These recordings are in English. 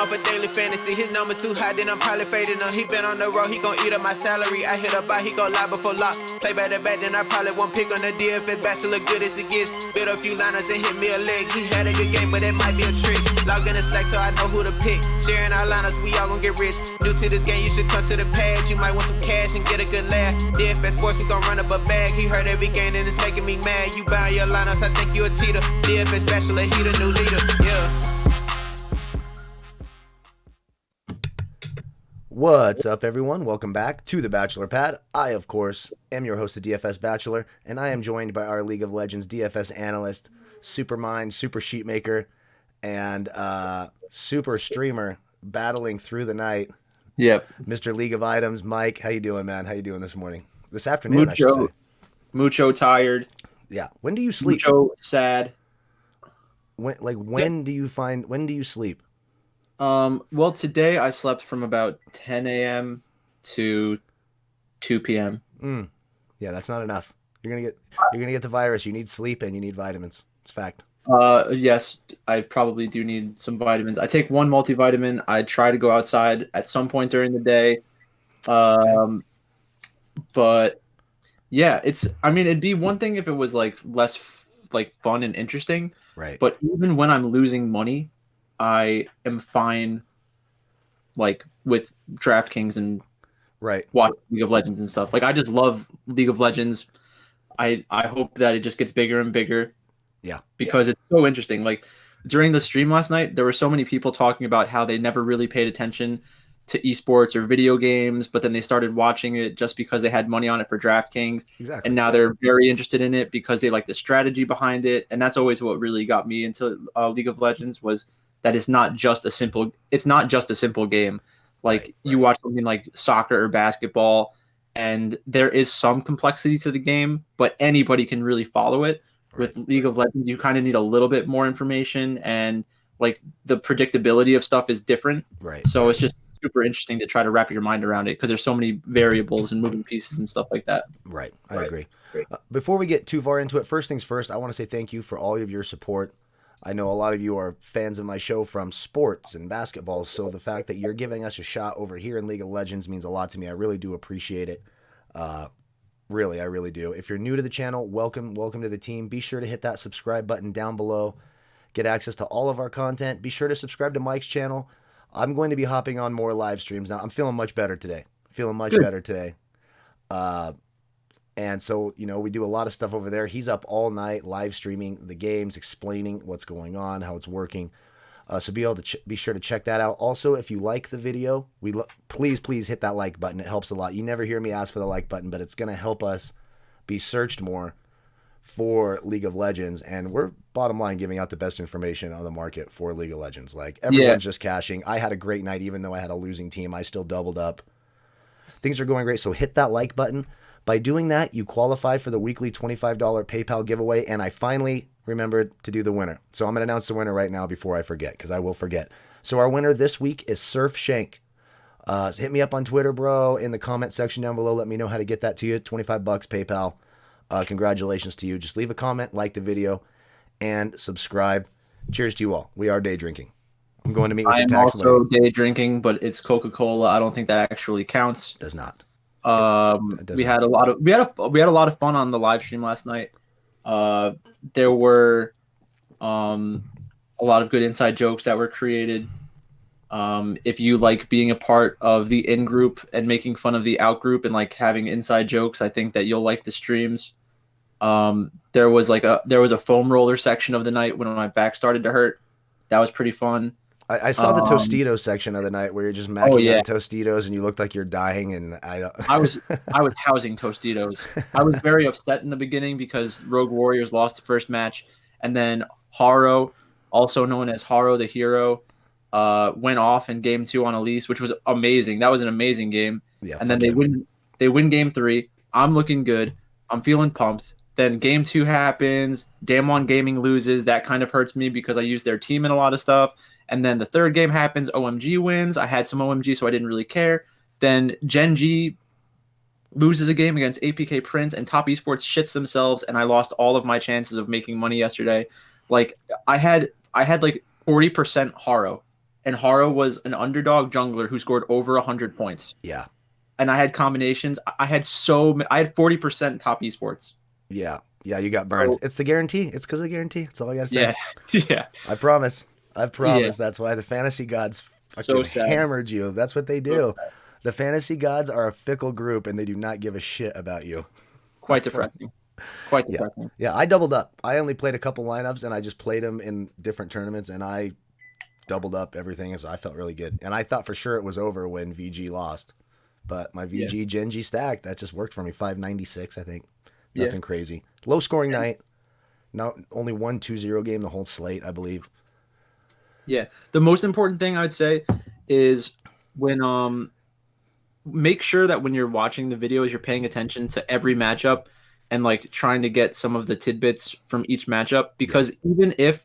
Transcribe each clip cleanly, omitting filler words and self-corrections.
off a daily fantasy. His number too high, then I'm probably fading him. He been on the road, he gon' eat up my salary. I hit up, he gon' lie before lock. Play back to back, then I probably won't pick on the DFS bachelor good as it gets. Build a few liners and hit me a leg. He had a good game, but it might be a trick. Log in the Slack so I know who to pick. Sharing our liners, we all gon' get rich. New to this game, you should come to the pad. You might want some cash and get a good laugh. DFS sports, we gon' run up a bag. He heard every game and it's making me mad. You buying your lineups, I think you a cheater. DFS bachelor, he the new leader. Yeah. What's up, everyone? Welcome back to the Bachelor Pad. I, of course, am your host, the DFS Bachelor, and I am joined by our League of Legends DFS analyst, Supermind, Super Sheetmaker, and Super Streamer battling through the night. Yep. Mr. League of Items, Mike. How you doing, man? How you doing this morning? This afternoon, I should say. Mucho tired. Yeah. When do you sleep? Mucho sad. When do you sleep? Well, today I slept from about 10 a.m. to 2 p.m. Yeah, that's not enough. You're gonna get the virus. You need sleep and you need vitamins. It's fact. Yes, I probably do need some vitamins. I take one multivitamin. I try to go outside at some point during the day. But yeah, it'd be one thing if it was like less fun and interesting. Right. But even when I'm losing money, I am fine, like with Draftkings and watch League of Legends and stuff. Like I just love League of Legends. I hope that it just gets bigger and bigger. Yeah. Because it's so interesting. Like during the stream last night, there were so many people talking about how they never really paid attention to esports or video games, but then they started watching it just because they had money on it for DraftKings. Exactly. And now they're very interested in it because they like the strategy behind it. And that's always what really got me into League of Legends was that it's not just a simple game. Like you watch something like soccer or basketball and there is some complexity to the game, but anybody can really follow it. With League of Legends, you kind of need a little bit more information and like the predictability of stuff is different. Right. So it's just super interesting to try to wrap your mind around it because there's so many variables and moving pieces and stuff like that. Right. I agree. Before we get too far into it, first things first, I want to say thank you for all of your support. I know a lot of you are fans of my show from sports and basketball, so the fact that you're giving us a shot over here in League of Legends means a lot to me. I really do appreciate it. Really, I really do. If you're new to the channel, welcome to the team. Be sure to hit that subscribe button down below. Get access to all of our content. Be sure to subscribe to Mike's channel. I'm going to be hopping on more live streams now. I'm feeling much better today. And so, we do a lot of stuff over there. He's up all night live streaming the games, explaining what's going on, how it's working. So be sure to check that out. Also, if you like the video, please hit that like button. It helps a lot. You never hear me ask for the like button, but it's going to help us be searched more for League of Legends. And we're, bottom line, giving out the best information on the market for League of Legends. Like, everyone's just cashing. I had a great night, even though I had a losing team. I still doubled up. Things are going great, so hit that like button. By doing that, you qualify for the weekly $25 PayPal giveaway, and I finally remembered to do the winner. So I'm going to announce the winner right now before I forget, because I will forget. So our winner this week is Surf Shank. So hit me up on Twitter, bro, in the comment section down below. Let me know how to get that to you. $25 PayPal. Congratulations to you. Just leave a comment, like the video, and subscribe. Cheers to you all. We are day drinking. I'm going to meet with the tax lady. I'm also day drinking, but it's Coca-Cola. I don't think that actually counts. Does not. We had a lot of fun on the live stream last night. There were a lot of good inside jokes that were created. If you like being a part of the in group and making fun of the out group and like having inside jokes, I think that you'll like the streams. There was a foam roller section of the night when my back started to hurt. That was pretty fun. I saw the Tostitos section of the night where you're just macking on Tostitos and you looked like you're dying. And I was housing Tostitos. I was very upset in the beginning because Rogue Warriors lost the first match, and then Haro, also known as Haro the Hero, went off in game 2 on Elise, which was amazing. That was an amazing game. Yeah, and then they win game 3. I'm looking good. I'm feeling pumped. Then game 2 happens. Damwon Gaming loses. That kind of hurts me because I used their team in a lot of stuff. And then the third game happens. OMG wins. I had some OMG, so I didn't really care. Then Gen G loses a game against APK Prince, and Top Esports shits themselves, and I lost all of my chances of making money yesterday. Like I had like 40% Haro and Haro was an underdog jungler who scored over 100 points. Yeah. And I had combinations. I had 40% top esports. Yeah. Yeah, you got burned. It's the guarantee. It's because of the guarantee. That's all I got to say. Yeah. Yeah. I promise. That's why the fantasy gods fucking hammered you. That's what they do. The fantasy gods are a fickle group, and they do not give a shit about you. Quite depressing. Yeah, I doubled up. I only played a couple lineups, and I just played them in different tournaments, and I doubled up everything, so I felt really good. And I thought for sure it was over when VG lost. But my VG Genji stack, that just worked for me. 596, I think. Nothing crazy. Low scoring night. No, only 1-2-0 game the whole slate, I believe. Yeah. The most important thing I'd say is when make sure that when you're watching the videos, you're paying attention to every matchup and like trying to get some of the tidbits from each matchup. Because even if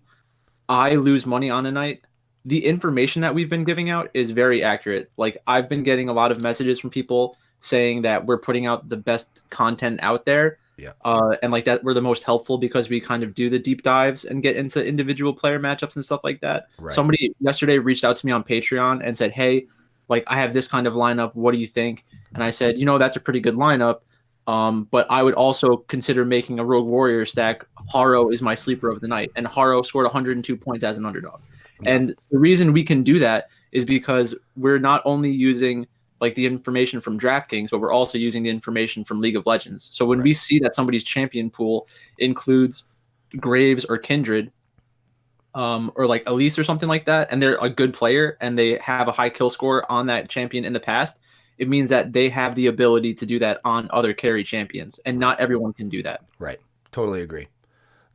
I lose money on a night, the information that we've been giving out is very accurate. Like I've been getting a lot of messages from people saying that we're putting out the best content out there. Yeah. And like that we're the most helpful because we kind of do the deep dives and get into individual player matchups and stuff like that. Right. Somebody yesterday reached out to me on Patreon and said, "Hey, like I have this kind of lineup. What do you think?" And I said, "That's a pretty good lineup. But I would also consider making a Rogue Warrior stack. Haro is my sleeper of the night." And Haro scored 102 points as an underdog. Yeah. And the reason we can do that is because we're not only using like the information from Draftkings, but we're also using the information from League of Legends. So when we see that somebody's champion pool includes Graves or Kindred, or like Elise or something like that, and they're a good player and they have a high kill score on that champion in the past, it means that they have the ability to do that on other carry champions, and not everyone can do that. Right. Totally agree.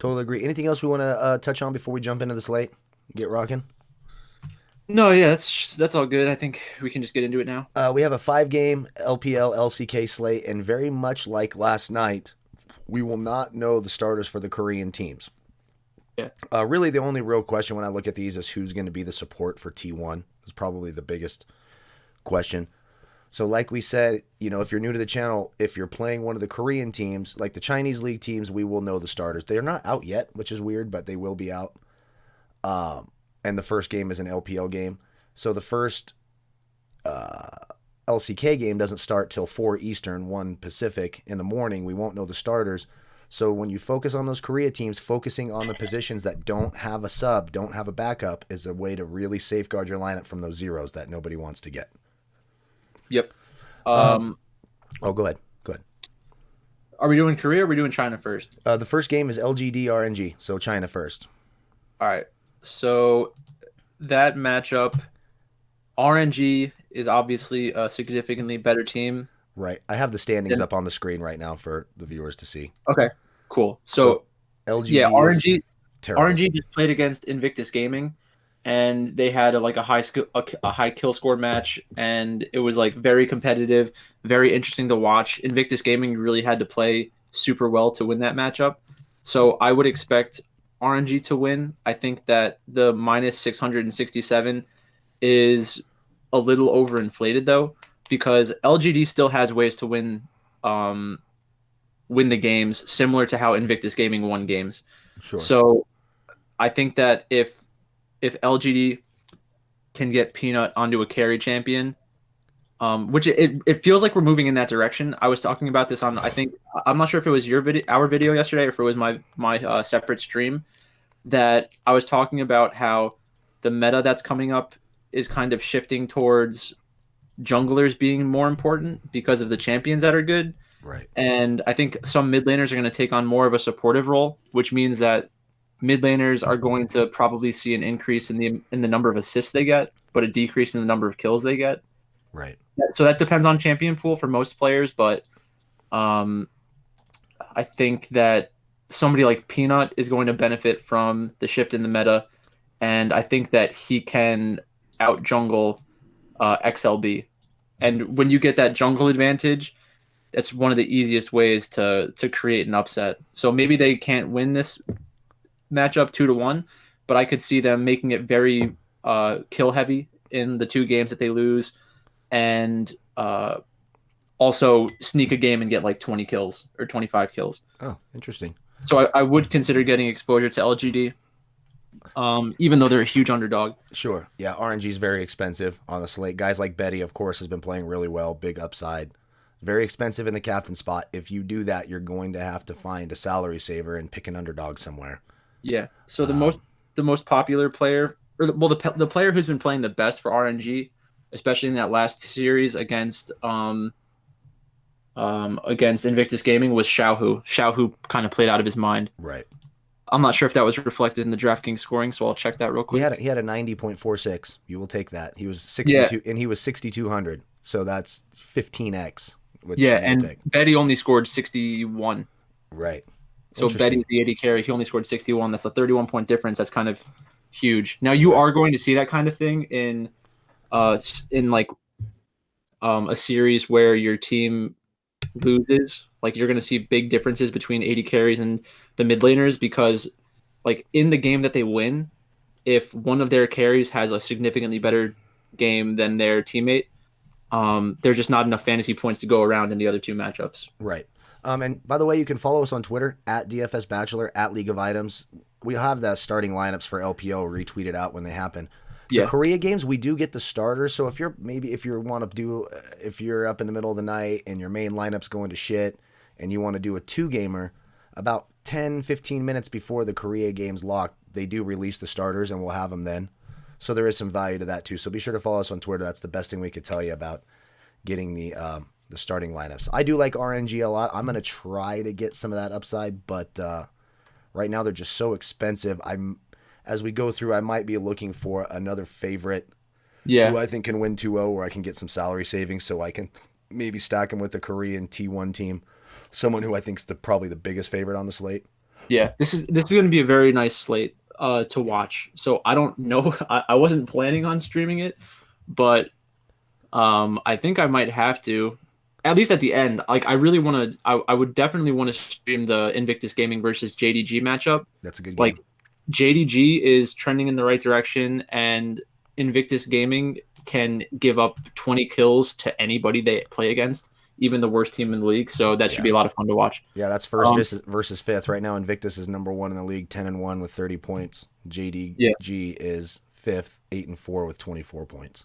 Anything else we want to touch on before we jump into the slate? Get rocking? No, yeah, that's all good. I think we can just get into it now. We have a 5-game LPL LCK slate, and very much like last night, we will not know the starters for the Korean teams. Yeah. Really, the only real question when I look at these is who's going to be the support for T1. Is probably the biggest question. So like we said, if you're new to the channel, if you're playing one of the Korean teams, like the Chinese league teams, we will know the starters. They're not out yet, which is weird, but they will be out. And the first game is an LPL game. So the first LCK game doesn't start till 4 Eastern, 1 Pacific in the morning. We won't know the starters. So when you focus on those Korea teams, focusing on the positions that don't have a sub, don't have a backup, is a way to really safeguard your lineup from those zeros that nobody wants to get. Yep. Go ahead. Are we doing Korea or are we doing China first? The first game is LGD RNG, so China first. All right. So that matchup, RNG is obviously a significantly better team. Right. I have the standings up on the screen right now for the viewers to see. Okay, cool. So LGD RNG just played against Invictus Gaming, and they had a high kill score match, and it was like very competitive, very interesting to watch. Invictus Gaming really had to play super well to win that matchup. So I would expect RNG to win. I think that the minus 667 is a little overinflated though, because LGD still has ways to win the games, similar to how Invictus Gaming won games. Sure. So I think that if LGD can get Peanut onto a carry champion, which it feels like we're moving in that direction. I was talking about this on, I'm not sure if it was our video yesterday or if it was my separate stream, that I was talking about how the meta that's coming up is kind of shifting towards junglers being more important because of the champions that are good. Right. And I think some mid laners are going to take on more of a supportive role, which means that mid laners are going to probably see an increase in the number of assists they get, but a decrease in the number of kills they get. Right. So that depends on champion pool for most players, but I think that somebody like Peanut is going to benefit from the shift in the meta, and I think that he can out jungle XLB. And when you get that jungle advantage, that's one of the easiest ways to create an upset. So maybe they can't win this matchup 2-1, but I could see them making it very kill heavy in the 2 games that they lose, and also sneak a game and get like 20 kills or 25 kills. Oh, interesting. So I would consider getting exposure to LGD. even though they're a huge underdog. Sure. Yeah, RNG is very expensive on the slate. Guys like Betty, of course, has been playing really well. Big upside. Very expensive in the captain spot. If you do that, you're going to have to find a salary saver and pick an underdog somewhere. Yeah. So the most popular player, the player who's been playing the best for RNG, especially in that last series against Invictus Gaming, was Xiaohu. Xiaohu kind of played out of his mind. Right. I'm not sure if that was reflected in the DraftKings scoring, so I'll check that real quick. He had a 90.46. You will take that. He was 62, and he was 6,200. So that's 15x. And Betty only scored 61. Right. So Betty's the 80 carry. He only scored 61. That's a 31-point difference. That's kind of huge. Now you are going to see that kind of thing in like a series where your team loses. Like you're going to see big differences between 80 carries and the mid laners, because like in the game that they win, if one of their carries has a significantly better game than their teammate, there's just not enough fantasy points to go around in the other two matchups. Right. And by the way, you can follow us on Twitter at DFS Bachelor, at League of Items. We have the starting lineups for LPL retweeted out when they happen. The Korea games, we do get the starters. So if you're if you're up in the middle of the night and your main lineup's going to shit and you want to do a 2-gamer, about 10, 15 minutes before the Korea games lock, they do release the starters and we'll have them then. So there is some value to that too. So be sure to follow us on Twitter. That's the best thing we could tell you about getting the starting lineups. I do like RNG a lot. I'm going to try to get some of that upside, but right now they're just so expensive. As we go through, I might be looking for another favorite who I think can win 2-0, where I can get some salary savings so I can maybe stack him with the Korean T1 team, someone who I think is probably the biggest favorite on the slate. Yeah, this is going to be a very nice slate to watch. So I don't know. I wasn't planning on streaming it, but I think I might have to, at least at the end. Like I really want to. I would definitely want to stream the Invictus Gaming versus JDG matchup. That's a good game. Like JDG is trending in the right direction, and Invictus Gaming can give up 20 kills to anybody they play against, even the worst team in the league. So that should be a lot of fun to watch. Yeah, that's first versus fifth. Right now, Invictus is number 1 in the league, 10-1 with 30 points. JDG is fifth, 8-4 with 24 points.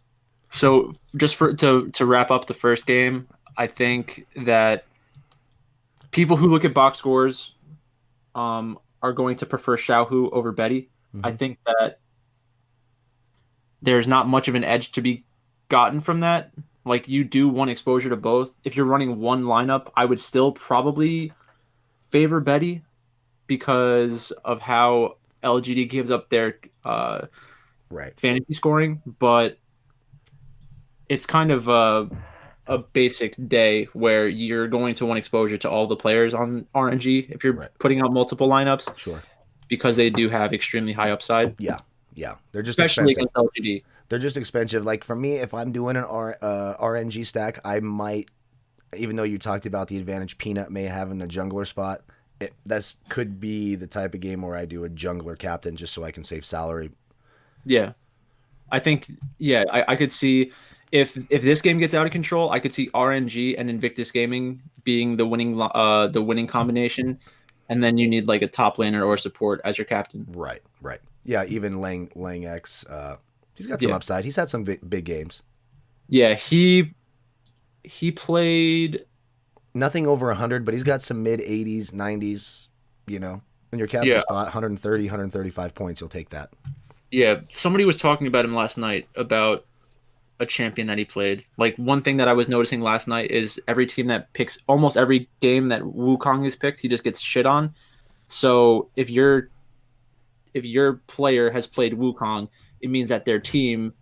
So just to wrap up the first game, I think that people who look at box scores are going to prefer Xiaohu over Betty. Mm-hmm. I think that there's not much of an edge to be gotten from that. Like you do want exposure to both. If you're running one lineup, I would still probably favor Betty because of how LGD gives up their fantasy scoring. But it's kind of a basic day where you're going to want exposure to all the players on RNG if you're putting out multiple lineups. Sure. Because they do have extremely high upside. Yeah. They're just especially expensive. Against LGD. They're just expensive. Like for me, if I'm doing an RNG stack, I might, even though you talked about the advantage Peanut may have in the jungler spot, that could be the type of game where I do a jungler captain just so I can save salary. Yeah. I think, I could see if this game gets out of control, I could see RNG and Invictus Gaming being the winning combination, and then you need like a top laner or support as your captain. Right. Yeah, even Lang X, he's got some upside. He's had some big games. Yeah, he played nothing over 100, but he's got some mid 80s, 90s, in your captain spot, 130, 135 points, you'll take that. Yeah, somebody was talking about him last night about a champion that he played. Like one thing that I was noticing last night is every team that picks almost every game that Wukong is picked, he just gets shit on. So if your player has played Wukong, it means that their team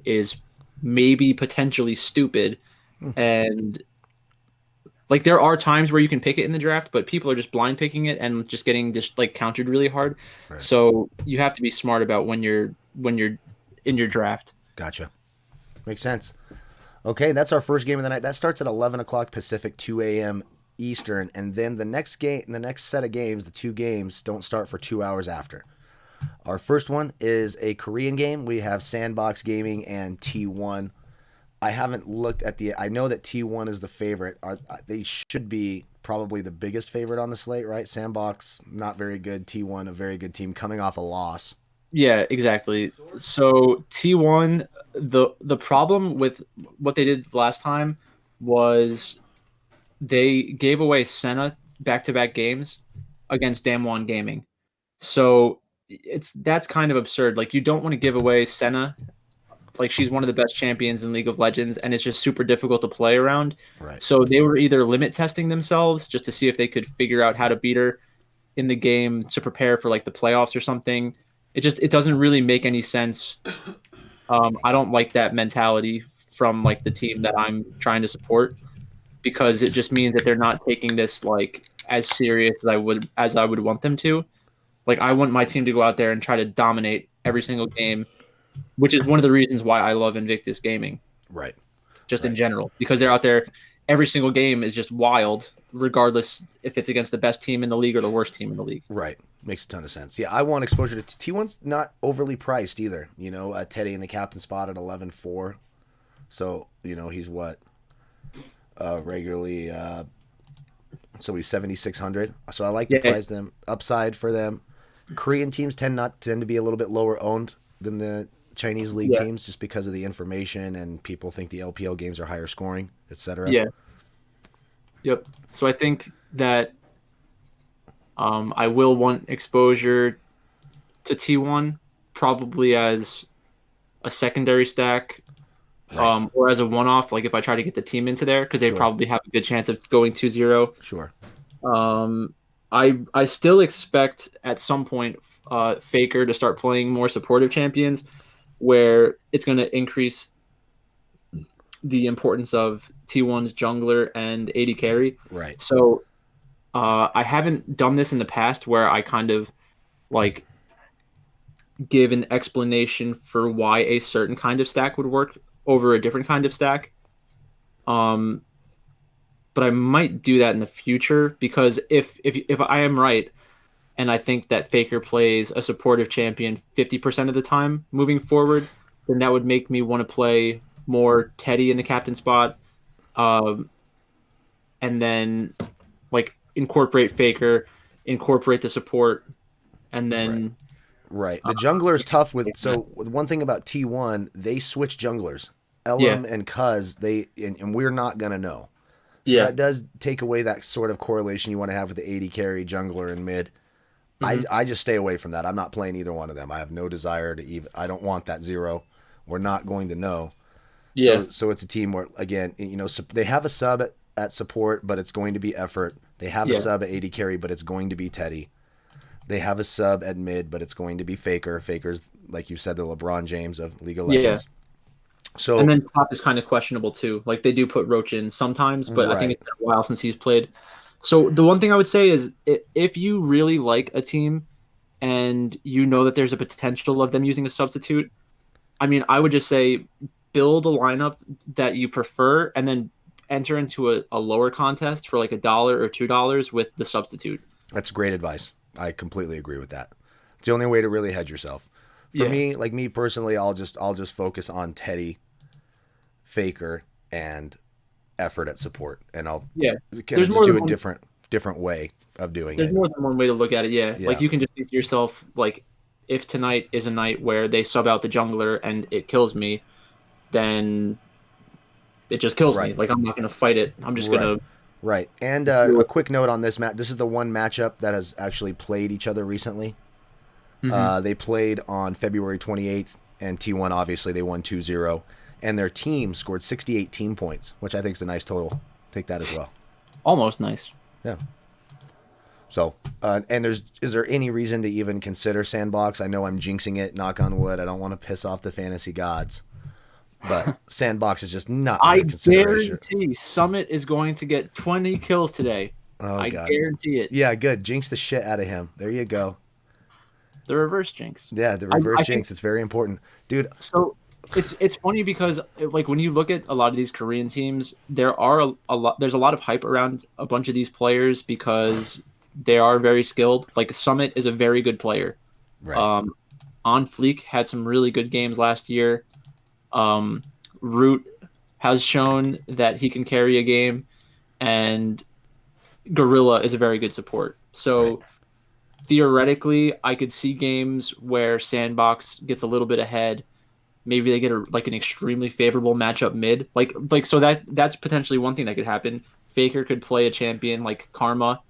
is maybe potentially stupid. And like there are times where you can pick it in the draft, but people are just blind picking it and just getting like countered really hard. Right. So you have to be smart about when you're in your draft. Gotcha. Makes sense. Okay, that's our first game of the night. That starts at 11 o'clock Pacific, 2 a.m. Eastern, and then the next set of games, the 2 games, don't start for 2 hours after. Our first one is a Korean game. We have Sandbox Gaming and T1. I haven't looked at I know that T1 is the favorite. They should be probably the biggest favorite on the slate, right? Sandbox, not very good. T1, a very good team, coming off a loss. Yeah, exactly. So T1, the problem with what they did last time was they gave away Senna back-to-back games against Damwon Gaming. So that's kind of absurd. Like you don't want to give away Senna. Like she's one of the best champions in League of Legends, and it's just super difficult to play around. Right. So they were either limit testing themselves just to see if they could figure out how to beat her in the game to prepare for like the playoffs or something. It doesn't really make any sense. I don't like that mentality from like the team that I'm trying to support because it just means that they're not taking this like as serious as I would want them to. Like I want my team to go out there and try to dominate every single game, which is one of the reasons why I love Invictus Gaming. Right. Just Right. in general, because they're out there. Every single game is just wild, regardless if it's against the best team in the league or the worst team in the league. Right. Makes a ton of sense. Yeah, I want exposure to T1's not overly priced either. You know, Teddy in the captain spot at 11.4. So, you know, he's what? Regularly, so he's 7,600. So I like to price them. Upside for them. Korean teams tend to be a little bit lower owned than the Chinese league teams just because of the information and people think the LPL games are higher scoring, etc. Yeah. Yep. So I think that I will want exposure to T1 probably as a secondary stack or as a one-off, like if I try to get the team into there because they probably have a good chance of going 2-0. Sure. I still expect at some point Faker to start playing more supportive champions where it's going to increase the importance of T1's jungler and AD carry. Right. So I haven't done this in the past where I kind of like give an explanation for why a certain kind of stack would work over a different kind of stack. But I might do that in the future because if I am right and I think that Faker plays a supportive champion 50% of the time moving forward, then that would make me want to play more Teddy in the captain spot. And then like incorporate Faker, incorporate the support, and then right. The jungler is tough with. So one thing about T1, they switch junglers. LM and Cuz and we're not gonna know. So that does take away that sort of correlation you want to have with the AD carry, jungler, and mid. I just stay away from that. I'm not playing either one of them. I have no desire to even. I don't want that 0. We're not going to know. Yeah. So it's a team where again, you know, they have a sub at support, but it's going to be effort. They have a sub at AD carry, but it's going to be Teddy. They have a sub at mid, but it's going to be Faker. Faker's, like you said, the LeBron James of League of Legends. So and then top is kind of questionable too. Like they do put Roach in sometimes, but I think it's been a while since he's played. So the one thing I would say is if you really like a team and you know that there's a potential of them using a substitute, I mean, I would just say build a lineup that you prefer and then enter into a lower contest for like $1 or $2 with the substitute. That's great advice. I completely agree with that. It's the only way to really hedge yourself. For me, like me personally, I'll just focus on Teddy, Faker, and effort at support, and I'll kind of just do a different way of doing it. There's more than one way to look at it. Yeah, like you can just think to yourself, like if tonight is a night where they sub out the jungler and it kills me, then it just kills me. Like I'm not gonna fight it. I'm just gonna. Right. And a quick note on this match. This is the one matchup that has actually played each other recently. They played on February 28th, and T1, obviously, they won 2-0. And their team scored 68 team points, which I think is a nice total. Take that as well. Almost nice. Yeah. So, and is there any reason to even consider Sandbox? I know I'm jinxing it, knock on wood. I don't want to piss off the fantasy gods. But Sandbox is just not under consideration. I guarantee Summit is going to get 20 kills today. I guarantee it. Yeah, good. Jinx the shit out of him. There you go. The reverse jinx. Yeah, the reverse jinx. It's very important. Dude. So it's funny because like when you look at a lot of these Korean teams, there's a lot of hype around a bunch of these players because they are very skilled. Like Summit is a very good player. Right. On Fleek had some really good games last year. Root has shown that he can carry a game, and Gorilla is a very good support. So theoretically, I could see games where Sandbox gets a little bit ahead. Maybe they get an extremely favorable matchup mid. So that's potentially one thing that could happen. Faker could play a champion like Karma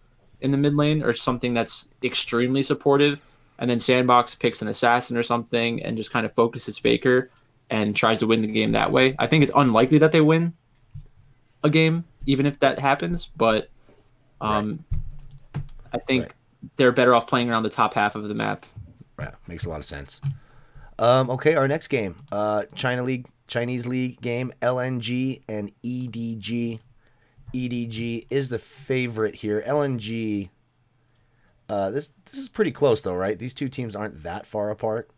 in the mid lane or something that's extremely supportive, and then Sandbox picks an assassin or something and just kind of focuses Faker and tries to win the game that way. I think it's unlikely that they win a game, even if that happens, but I think they're better off playing around the top half of the map. Yeah, makes a lot of sense. Okay, our next game, Chinese League game, LNG and EDG. EDG is the favorite here. LNG, this is pretty close though, right? These two teams aren't that far apart.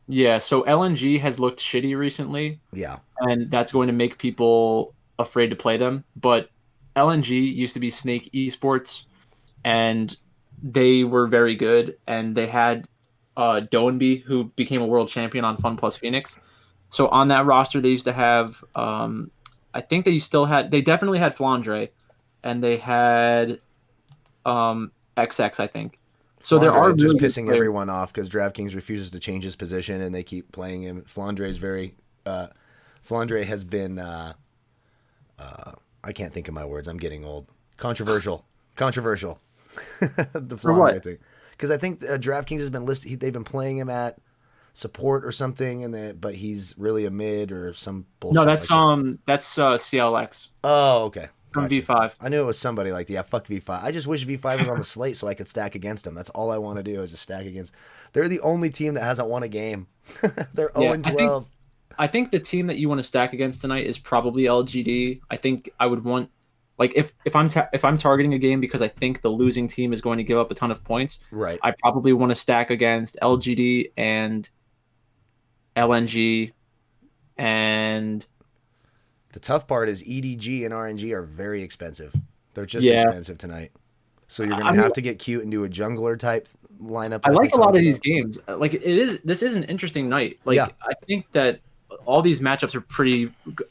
Yeah, so LNG has looked shitty recently. Yeah. And that's going to make people afraid to play them. But LNG used to be Snake Esports, and they were very good. And they had Doenby, who became a world champion on Fun Plus Phoenix. So on that roster, they used to have, I think they definitely had Flandre, and they had XX, I think. So there are just pissing everyone off because DraftKings refuses to change his position and they keep playing him. Flandre is very, Flandre has been, I can't think of my words. I'm getting old. Controversial. The Flandre thing. Because I think DraftKings has been listed. They've been playing him at support or something, but he's really a mid or some bullshit. No, that's CLX. Oh, okay. From V5. I knew it was somebody like that. Yeah, fuck V5. I just wish V5 was on the slate so I could stack against them. That's all I want to do is just stack against. They're the only team that hasn't won a game. They're 0-12. I think the team that you want to stack against tonight is probably LGD. I think I would want, like, if I'm targeting a game because I think the losing team is going to give up a ton of points, right? I probably want to stack against LGD and LNG. And the tough part is EDG and RNG are very expensive. They're just expensive tonight. So you're going to have to get cute and do a jungler type lineup. I like a lot of these games. Like this is an interesting night. I think that all these matchups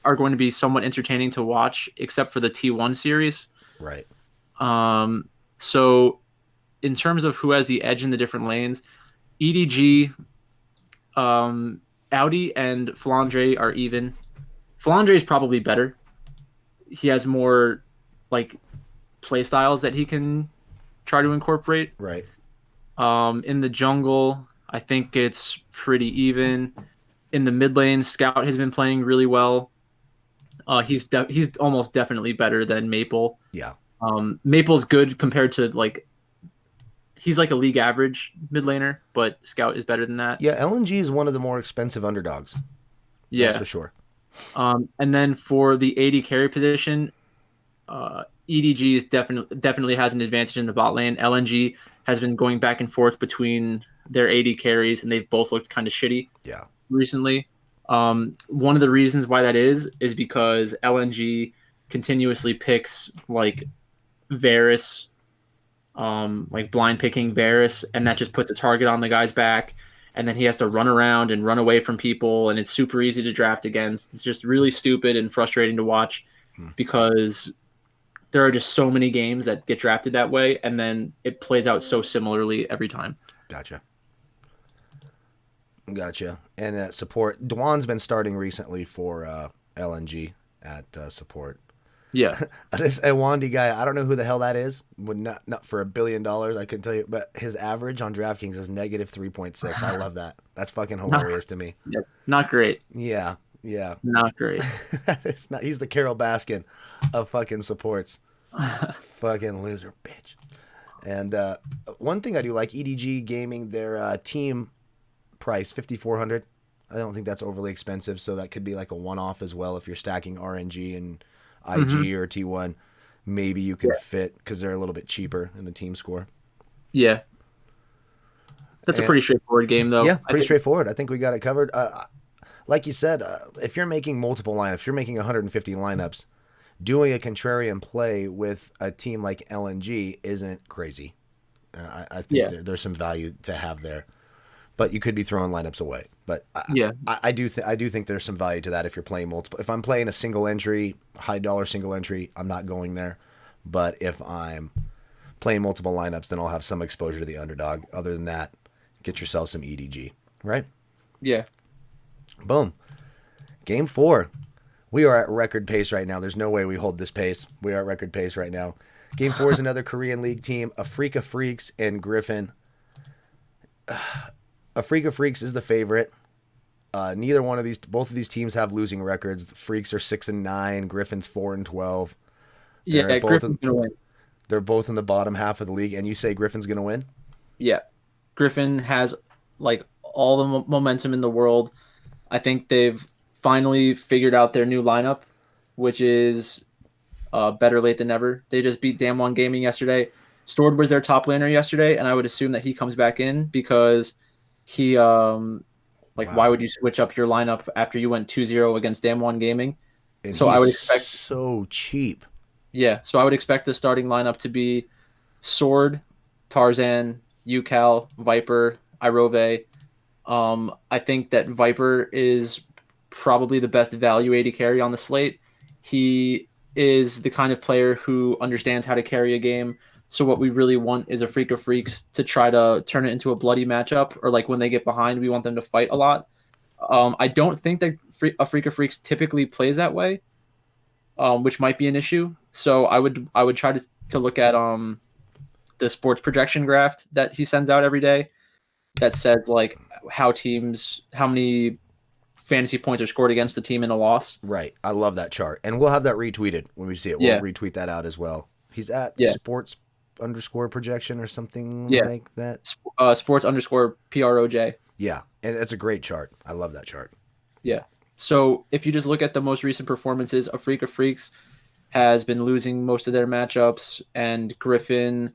are going to be somewhat entertaining to watch, except for the T1 series. Right. So in terms of who has the edge in the different lanes, EDG, Audi and Flandre are even. Flandre is probably better. He has more like play styles that he can try to incorporate. Right. In the jungle, I think it's pretty even. In the mid lane, Scout has been playing really well. He's almost definitely better than Maple. Yeah. Maple's good compared to he's like a league average mid laner, but Scout is better than that. Yeah, LNG is one of the more expensive underdogs. Yeah, that's for sure. And then for the AD carry position, EDG is definitely has an advantage in the bot lane. LNG has been going back and forth between their AD carries, and they've both looked kind of shitty. Yeah. Recently, one of the reasons why that is because LNG continuously picks like Varus, like blind picking Varus, and that just puts a target on the guy's back, and then he has to run around and run away from people, and it's super easy to draft against. It's just really stupid and frustrating to watch because there are just so many games that get drafted that way, and then it plays out so similarly every time. Gotcha. And support, Dwan's been starting recently for LNG at support. Yeah. This Ewandi guy, I don't know who the hell that is. Would not for $1 billion, I couldn't tell you. But his average on DraftKings is negative 3.6. I love that. That's fucking hilarious to me. Yeah, not great. Yeah. Not great. It's not. He's the Carol Baskin of fucking supports. Fucking loser, bitch. And one thing I do like, EDG Gaming, their team price $5,400. I don't think that's overly expensive, so that could be like a one-off as well if you're stacking RNG and IG or T1. Maybe you can fit because they're a little bit cheaper in the team score. Yeah. That's a pretty straightforward game, though. Yeah, pretty straightforward. I think we got it covered. Like you said, if you're making multiple lineups, if you're making 150 lineups, doing a contrarian play with a team like LNG isn't crazy. I think there's some value to have there. But you could be throwing lineups away. But I do think there's some value to that if you're playing multiple. If I'm playing a single entry, high dollar single entry, I'm not going there. But if I'm playing multiple lineups, then I'll have some exposure to the underdog. Other than that, get yourself some EDG, right? Yeah. Boom. Game 4. We are at record pace right now. There's no way we hold this pace. We are at record pace right now. Game 4 is another Korean League team, Afreeca Freaks and Griffin. Afreeca Freaks is the favorite. Both of these teams have losing records. The Freaks are 6-9. Griffin's 4-12. Yeah, Griffin's gonna win. They're both in the bottom half of the league, and you say Griffin's gonna win? Yeah, Griffin has like all the momentum in the world. I think they've finally figured out their new lineup, which is better late than never. They just beat Damwon Gaming yesterday. Stored was their top laner yesterday, and I would assume that he comes back in because he why would you switch up your lineup after you went 2-0 against Damwon Gaming? And so I would expect so cheap. Yeah, so I would expect the starting lineup to be Sword, Tarzan, Ucal, Viper, Irove. I think that Viper is probably the best value AD carry on the slate. He is the kind of player who understands how to carry a game. So what we really want is Afreeca Freaks to try to turn it into a bloody matchup, or like when they get behind, we want them to fight a lot. I don't think that Afreeca Freaks typically plays that way, which might be an issue. So I would try to look at the sports projection graph that he sends out every day that says like how many fantasy points are scored against the team in a loss. Right. I love that chart. And we'll have that retweeted when we see it. We'll retweet that out as well. He's at sports_projection or something like that. Sports_PROJ. Yeah. And it's a great chart. I love that chart. Yeah. So if you just look at the most recent performances, Afreeca Freaks has been losing most of their matchups, and Griffin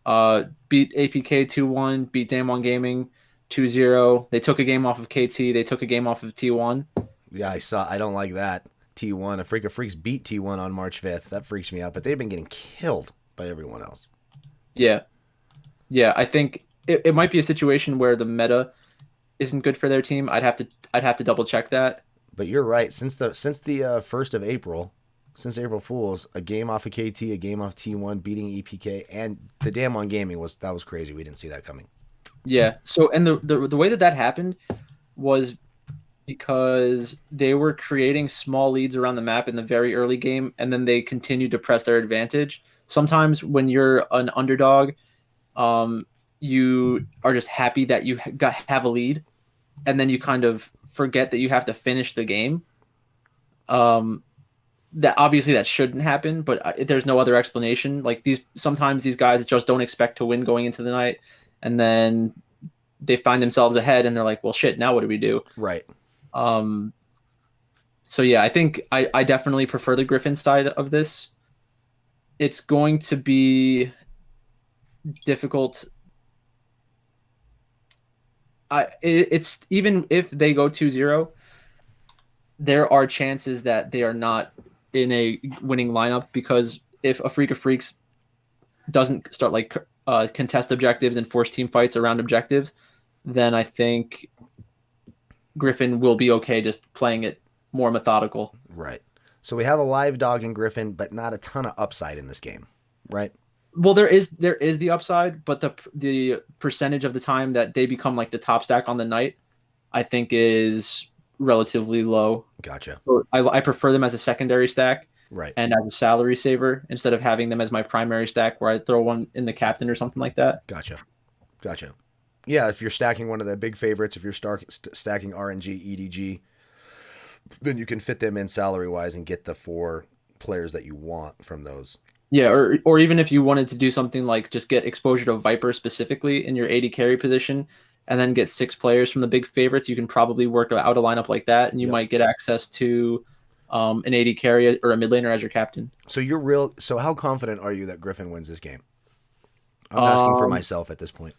beat APK 2-1, beat Damwon Gaming 2-0. They took a game off of KT. They took a game off of T1. Yeah, I don't like that. T1. Afreeca Freaks beat T1 on March 5th. That freaks me out. But they've been getting killed by everyone else. Yeah. Yeah, I think it might be a situation where the meta isn't good for their team. I'd have to double check that. But you're right. Since the 1st of April, since April Fools, a game off of KT, a game off T1, beating EPK, and the Damwon Gaming was crazy. We didn't see that coming. Yeah. So and the way that happened was because they were creating small leads around the map in the very early game, and then they continued to press their advantage. Sometimes when you're an underdog, you are just happy that you have a lead, and then you kind of forget that you have to finish the game. That obviously that shouldn't happen, but there's no other explanation. Like sometimes these guys just don't expect to win going into the night, and then they find themselves ahead, and they're like, "Well, shit, now what do we do?" Right. So yeah, I think I definitely prefer the Griffin side of this. It's going to be difficult. It's even if they go 2-0, there are chances that they are not in a winning lineup, because if Afreeca Freaks doesn't start like contest objectives and force team fights around objectives, then I think Griffin will be okay just playing it more methodical. Right. So we have a live dog in Griffin, but not a ton of upside in this game, right? Well, there is the upside, but the percentage of the time that they become like the top stack on the night, I think, is relatively low. Gotcha. So I prefer them as a secondary stack, right, and as a salary saver instead of having them as my primary stack where I throw one in the captain or something like that. Gotcha. Yeah, if you're stacking one of the big favorites, if you're stacking RNG, EDG, then you can fit them in salary wise and get the 4 players that you want from those. Yeah, or even if you wanted to do something like just get exposure to Viper specifically in your AD carry position, and then get 6 players from the big favorites, you can probably work out a lineup like that, and you might get access to an AD carry or a mid laner as your captain. So how confident are you that Griffin wins this game? I'm asking for myself at this point.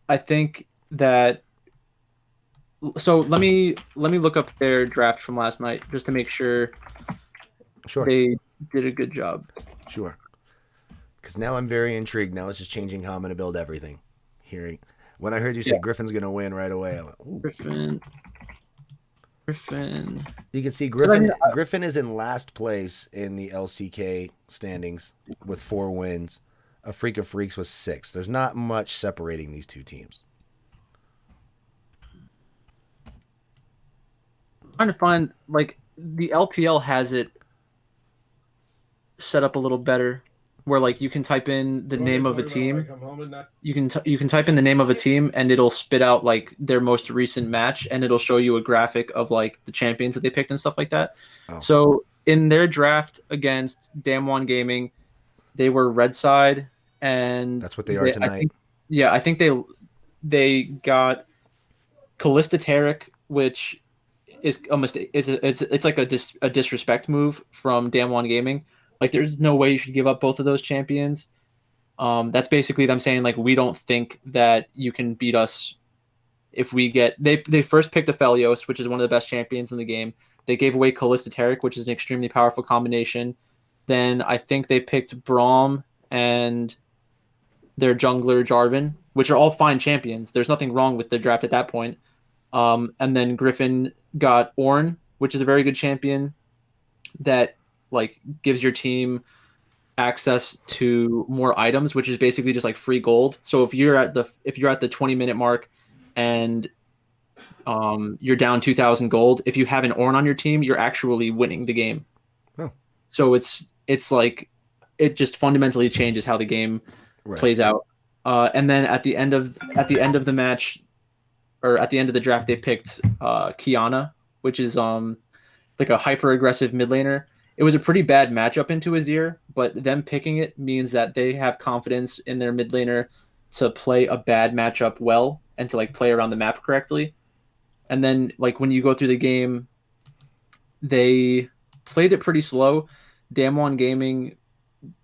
I think that. So let me look up their draft from last night just to make sure. Sure. They did a good job. Sure. Because now I'm very intrigued. Now it's just changing how I'm going to build everything. When I heard you say Griffin's going to win right away, I went, ooh. Griffin. Griffin. You can see Griffin is in last place in the LCK standings with 4 wins. Afreeca Freaks was 6. There's not much separating these two teams. I'm trying to find, like, the LPL has it set up a little better, where like you can type in the name of a team. You can type in the name of a team, and it'll spit out like their most recent match, and it'll show you a graphic of like the champions that they picked and stuff like that. Oh. So in their draft against Damwon Gaming, they were red side, and that's what they are tonight. I think they got Callista Tarek, which is a mistake. It's like a disrespect move from Damwon Gaming. Like, there's no way you should give up both of those champions. That's basically them saying, like, we don't think that you can beat us if we get... They first picked Aphelios, which is one of the best champions in the game. They gave away Callista Tarek, which is an extremely powerful combination. Then I think they picked Braum and their jungler Jarvan, which are all fine champions. There's nothing wrong with the draft at that point. And then Griffin got Ornn, which is a very good champion that like gives your team access to more items, which is basically just like free gold. So if you're at the 20-minute mark and you're down 2,000 gold, if you have an Ornn on your team, you're actually winning the game. Oh. So it's like it just fundamentally changes how the game plays out. And then at the end of the match, or at the end of the draft, they picked Kiana, which is like a hyper aggressive mid laner. It was a pretty bad matchup into Azir, but them picking it means that they have confidence in their mid laner to play a bad matchup well and to like play around the map correctly. And then like when you go through the game, they played it pretty slow. Damwon Gaming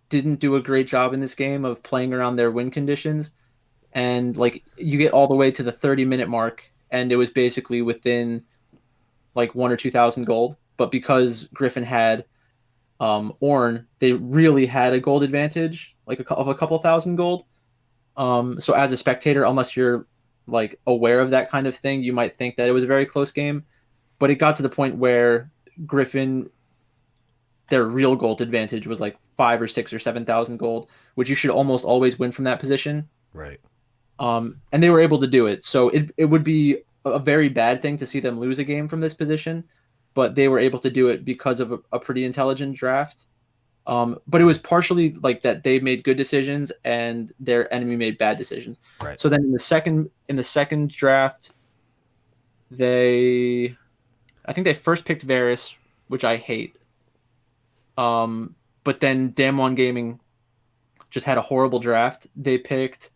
didn't do a great job in this game of playing around their win conditions. And like you get all the way to the 30-minute mark, and it was basically within like 1,000 or 2,000 gold. But because Griffin had Ornn, they really had a gold advantage, like of a couple thousand gold. So as a spectator, unless you're like aware of that kind of thing, you might think that it was a very close game. But it got to the point where Griffin, their real gold advantage was like 5,000 or 6,000 or 7,000 gold, which you should almost always win from that position. Right. And they were able to do it. So it would be a very bad thing to see them lose a game from this position, but they were able to do it because of a pretty intelligent draft. But it was partially like that they made good decisions and their enemy made bad decisions. Right. So then in the second draft, I think they first picked Varus, which I hate. But then Damwon Gaming just had a horrible draft. They picked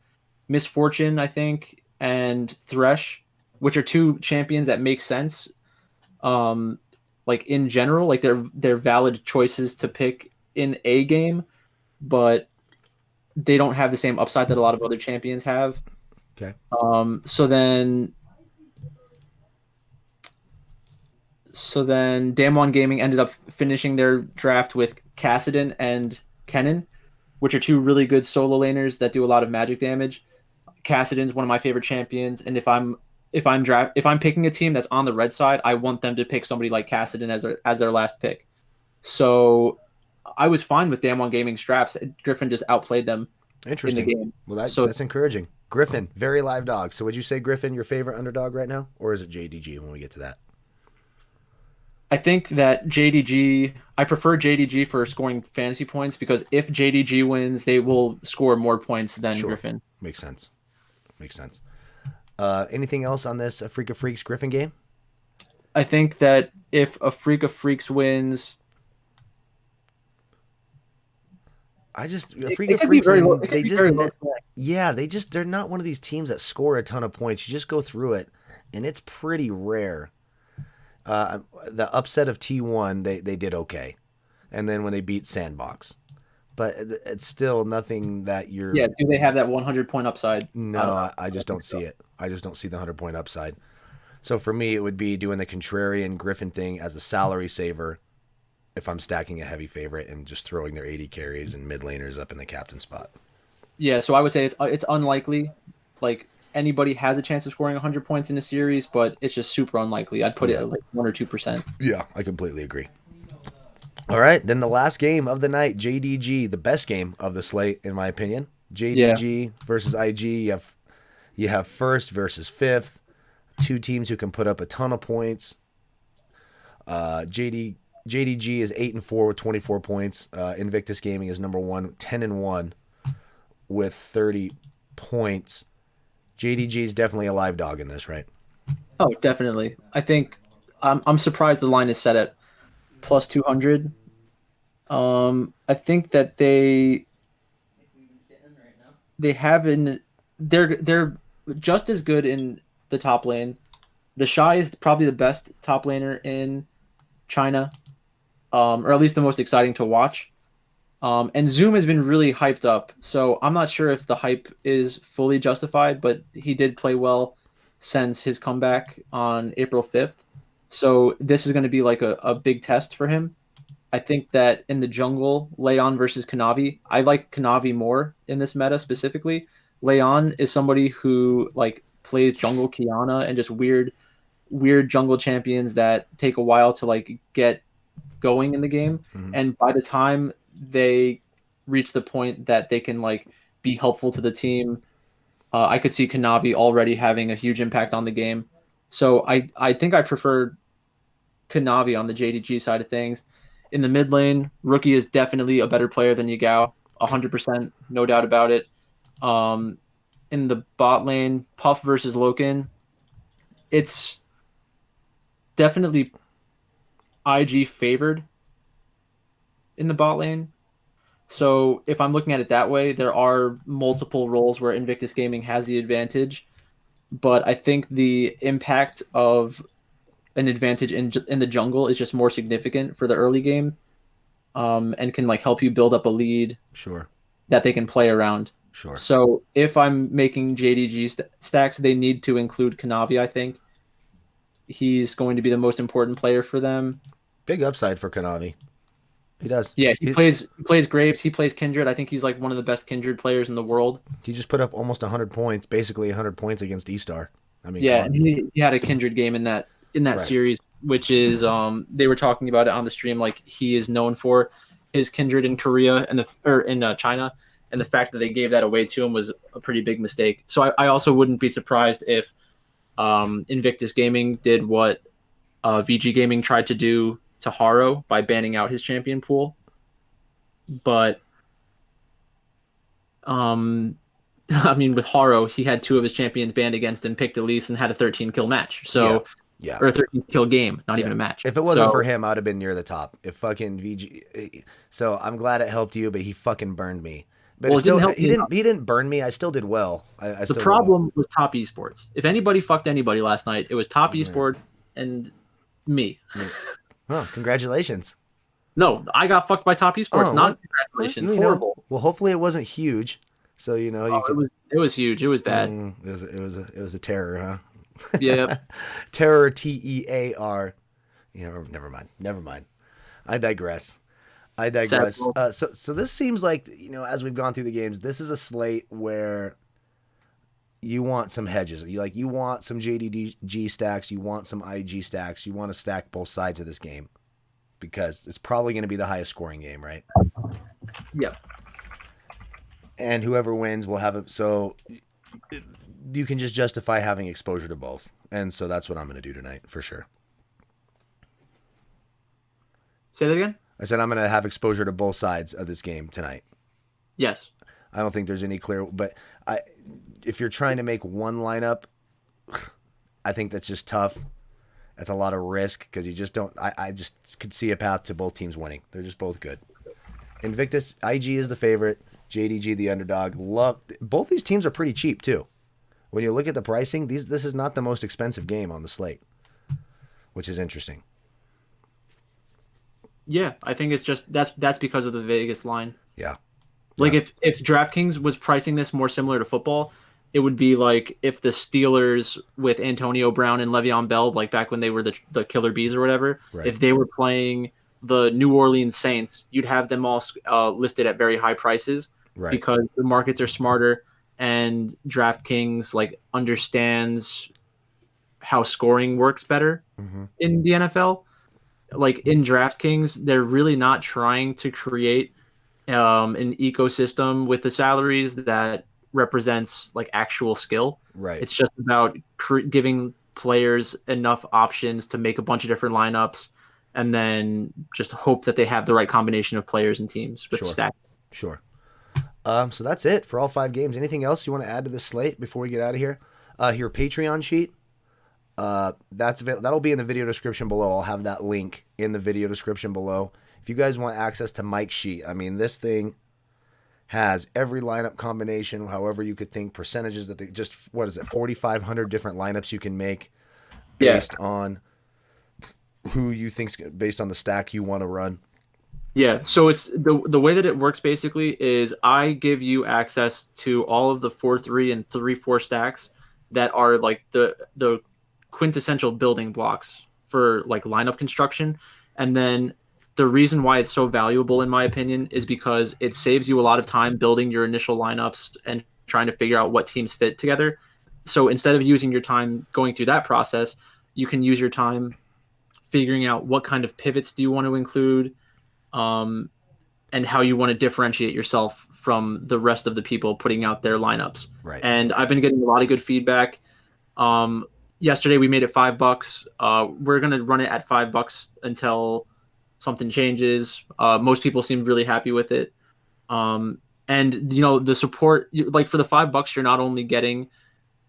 Misfortune, I think, and Thresh, which are two champions that make sense. Like in general, like they're valid choices to pick in a game, but they don't have the same upside that a lot of other champions have. Okay. So then Damwon Gaming ended up finishing their draft with Kassadin and Kennen, which are two really good solo laners that do a lot of magic damage. Kassadin's one of my favorite champions, and if I'm picking a team that's on the red side, I want them to pick somebody like Kassadin as their last pick. So I was fine with Damwon Gaming's drafts. Griffin just outplayed them in the game. Well, that's encouraging. Griffin, very live dog. So would you say Griffin your favorite underdog right now, or is it JDG when we get to that? I think that I prefer JDG for scoring fantasy points, because if JDG wins, they will score more points than Griffin. Makes sense. Anything else on this Afreeca Freaks Griffin game? I think that if Afreeca Freaks wins, Afreeca Freaks, they're not one of these teams that score a ton of points. You just go through it, and it's pretty rare. The upset of T1, they did okay, and then when they beat Sandbox, but it's still nothing that you're. Yeah, do they have that 100-point upside? No, I just don't see it. I just don't see the 100-point upside. So for me, it would be doing the contrarian Griffin thing as a salary saver if I'm stacking a heavy favorite and just throwing their 80 carries and mid laners up in the captain spot. Yeah, so I would say it's unlikely. Like anybody has a chance of scoring 100 points in a series, but it's just super unlikely. I'd put it at like 1 or 2%. Yeah, I completely agree. All right, then the last game of the night, JDG, the best game of the slate, in my opinion. JDG versus IG. You have first versus fifth. Two teams who can put up a ton of points. JDG is 8-4 with 24 points. Invictus Gaming is number 1, 10-1 with 30 points. JDG is definitely a live dog in this, right? Oh, definitely. I think I'm surprised the line is set at plus 200. I think that they're just as good in the top lane. The Shy is probably the best top laner in China, or at least the most exciting to watch. And Zoom has been really hyped up, so I'm not sure if the hype is fully justified, but he did play well since his comeback on April 5th. So this is going to be like a big test for him. I think that in the jungle, Leon versus Kanavi, I like Kanavi more in this meta specifically. Leon is somebody who like plays jungle Kiana and just weird jungle champions that take a while to like get going in the game. Mm-hmm. And by the time they reach the point that they can like be helpful to the team, I could see Kanavi already having a huge impact on the game. So I think I prefer Kanavi on the JDG side of things. In the mid lane, Rookie is definitely a better player than Yagao, 100%, no doubt about it. In the bot lane, Puff versus Loken, it's definitely IG favored in the bot lane. So if I'm looking at it that way, there are multiple roles where Invictus Gaming has the advantage, but I think the impact of an advantage in the jungle is just more significant for the early game, and can like help you build up a lead. Sure. That they can play around. Sure. So if I'm making JDG stacks, they need to include Kanavi. I think he's going to be the most important player for them. Big upside for Kanavi. He does. Yeah, he plays Graves. He plays Kindred. I think he's like one of the best Kindred players in the world. He just put up almost 100 points, basically 100 points against E-Star. I mean, yeah, and he had a Kindred game in that right. series, which is they were talking about it on the stream. Like he is known for his Kindred in Korea and in China, and the fact that they gave that away to him was a pretty big mistake. So I also wouldn't be surprised if Invictus Gaming did what VG Gaming tried to do to Haro by banning out his champion pool. But I mean, with Haro, he had 2 of his champions banned against him, picked Elise, and had a 13 kill match. So yeah. Or a 13 kill game, not even a match. If it wasn't for him, I'd have been near the top. If fucking VG, so I'm glad it helped you, but he fucking burned me. But well, he didn't burn me. I still did well. The problem was Top Esports. If anybody fucked anybody last night, it was Top Esports and me. Oh, congratulations. No, I got fucked by Top Esports. Not congratulations. Horrible. Well, hopefully it wasn't huge. So you know, it was huge. It was bad. It was a terror, huh? Yeah. Terror, TEAR. Never mind. I digress. So this seems like, as we've gone through the games, this is a slate where you want some hedges. You want some JDG stacks, you want some IG stacks, you want to stack both sides of this game because it's probably going to be the highest scoring game, right? Yep. And whoever wins will have it. So you can just justify having exposure to both. And so that's what I'm going to do tonight for sure. Say that again? I said I'm going to have exposure to both sides of this game tonight. Yes. I don't think there's any clear, but if you're trying to make one lineup, I think that's just tough. That's a lot of risk because you just don't. I just could see a path to both teams winning. They're just both good. Invictus, IG is the favorite. JDG the underdog. Both these teams are pretty cheap too. When you look at the pricing, this is not the most expensive game on the slate, which is interesting. Yeah, I think it's just that's because of the Vegas line. Yeah. Like if DraftKings was pricing this more similar to football, it would be like if the Steelers with Antonio Brown and Le'Veon Bell, like back when they were the Killer Bees or whatever, right. If they were playing the New Orleans Saints, you'd have them all listed at very high prices, right? Because the markets are smarter. and Draftkings like understands how scoring works better in the NFL. Like in DraftKings, they're really not trying to create an ecosystem with the salaries that represents like actual skill. Right. It's just about giving players enough options to make a bunch of different lineups, and then just hope that they have the right combination of players and teams with stack. Sure. So that's it for all 5 games. Anything else you want to add to the slate before we get out of here? Your Patreon sheet. That'll be in the video description below. I'll have that link in the video description below. If you guys want access to Mike's sheet, I mean, this thing has every lineup combination, however you could think, percentages that they just, 4,500 different lineups you can make based on who you think's based on the stack you want to run. Yeah, so it's the way that it works basically is I give you access to all of the 4-3 and 3-4 stacks that are like the quintessential building blocks for like lineup construction. And then the reason why it's so valuable, in my opinion, is because it saves you a lot of time building your initial lineups and trying to figure out what teams fit together. So instead of using your time going through that process, you can use your time figuring out what kind of pivots do you want to include, and how you want to differentiate yourself from the rest of the people putting out their lineups. Right. And I've been getting a lot of good feedback. Yesterday we made it $5. We're going to run it at $5 until something changes. Most people seem really happy with it. And the support, like for the $5, you're not only getting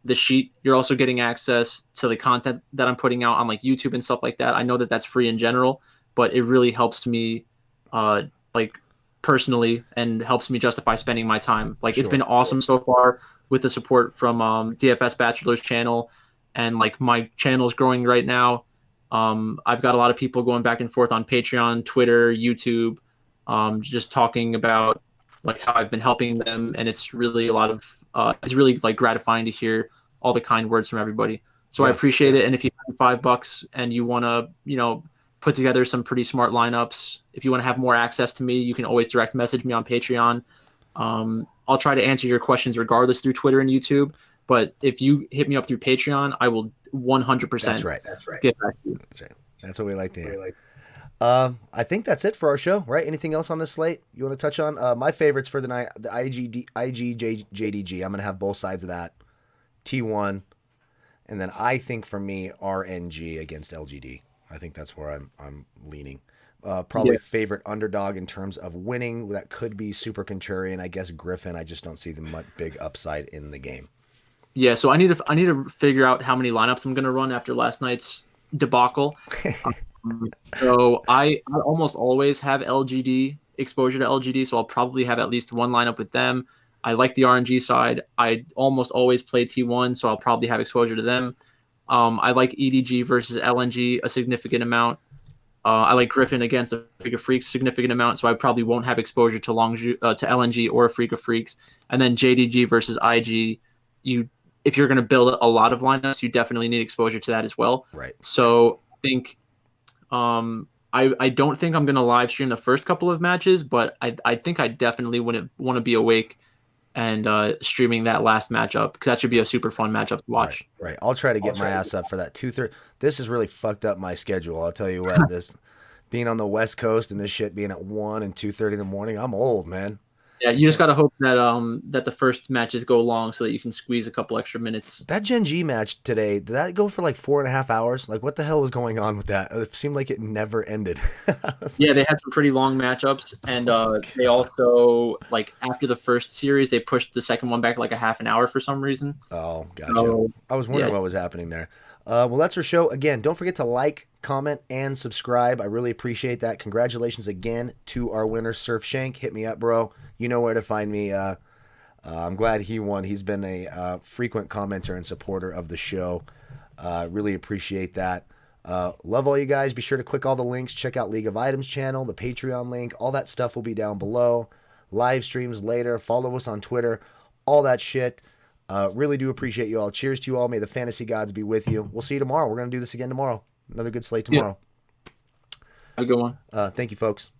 the sheet, you're also getting access to the content that I'm putting out on like YouTube and stuff like that. I know that that's free in general, but it really helps me like personally and helps me justify spending my time. Like It's been awesome so far with the support from DFS Bachelor's channel, and like my channel's growing right now. I've got a lot of people going back and forth on Patreon, Twitter, YouTube, just talking about like how I've been helping them, and it's really it's really like gratifying to hear all the kind words from everybody. So I appreciate it. And if you have $5 and you want to, put together some pretty smart lineups, if you want to have more access to me, you can always direct message me on Patreon. I'll try to answer your questions regardless through Twitter and YouTube. But if you hit me up through Patreon, I will 100%. That's right. Get back to you. That's right. That's what we like to hear. I think that's it for our show, right? Anything else on this slate you want to touch on? My favorites for the night, the JDG. I'm going to have both sides of that. T1. And then I think for me, RNG against LGD. I think that's where I'm leaning. Probably favorite underdog in terms of winning. That could be super contrarian. I guess Griffin. I just don't see the big upside in the game. Yeah, so I need to figure out how many lineups I'm going to run after last night's debacle. So I almost always have exposure to LGD, so I'll probably have at least one lineup with them. I like the RNG side. I almost always play T1, so I'll probably have exposure to them. I like EDG versus LNG a significant amount. I like Griffin against Afreeca Freaks a significant amount, so I probably won't have exposure to LNG or Afreeca Freaks. And then JDG versus IG, if you're going to build a lot of lineups, you definitely need exposure to that as well. Right. So I think I don't think I'm going to live stream the first couple of matches, but I think I definitely want to be awake and streaming that last matchup, because that should be a super fun matchup to watch. Right. I'll try to get my ass up for that 2:30. This has really fucked up my schedule. I'll tell you what, this being on the West Coast and this shit being at 1 and 2:30 in the morning, I'm old, man. Yeah, you just gotta hope that that the first matches go long so that you can squeeze a couple extra minutes. That Gen G match today, did that go for like 4.5 hours? Like, what the hell was going on with that? It seemed like it never ended. Yeah, they had some pretty long matchups, and they also, like, after the first series, they pushed the second one back like a half an hour for some reason. Oh, gotcha. I was wondering what was happening there. Well, that's our show. Again, don't forget to like, comment, and subscribe. I really appreciate that. Congratulations again to our winner, Surf Shank. Hit me up, bro. You know where to find me. I'm glad he won. He's been a frequent commenter and supporter of the show. Really appreciate that. Love all you guys. Be sure to click all the links. Check out League of Items channel, the Patreon link. All that stuff will be down below. Live streams later. Follow us on Twitter. All that shit. Really do appreciate you all. Cheers to you all. May the fantasy gods be with you. We'll see you tomorrow. We're going to do this again tomorrow. Another good slate tomorrow. Have a good one. Thank you, folks.